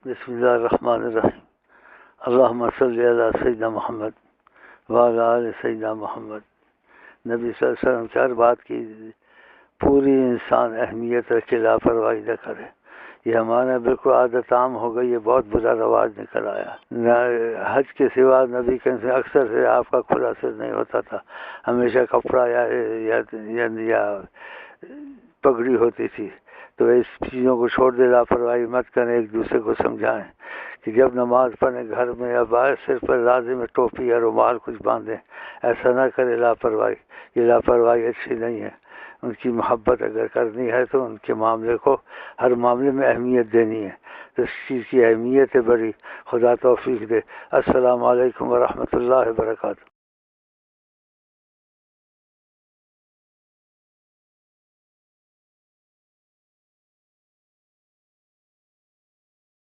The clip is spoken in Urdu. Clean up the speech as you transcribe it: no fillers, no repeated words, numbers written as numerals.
بسم اللہ الرحمن الرحیم اللہم صلی علی سیدنا محمد وعلی آل سیدنا محمد۔ نبی صلی اللہ علیہ وسلم کی ہر بات کی پوری انسان اہمیت رکھے، لاپرواہی نہ کرے۔ یہ ہمارا بالکل عادت عام ہو گئی، یہ بہت برا رواج نکل آیا۔ حج کے سوا نبی کے اکثر سے آپ کا کھلا سر نہیں ہوتا تھا، ہمیشہ کپڑا یا پگڑی ہوتی تھی۔ تو اس چیزوں کو چھوڑ دے، لاپرواہی مت کریں، ایک دوسرے کو سمجھائیں کہ جب نماز پڑھیں گھر میں یا باہر سر پر لازم میں ٹوپی یا رومال کچھ باندھیں، ایسا نہ کرے لاپرواہی۔ یہ لاپرواہی اچھی نہیں ہے۔ ان کی محبت اگر کرنی ہے تو ان کے معاملے کو ہر معاملے میں اہمیت دینی ہے، تو اس چیز کی اہمیت ہے بڑی۔ خدا توفیق دے۔ السلام علیکم ورحمۃ اللہ وبرکاتہ۔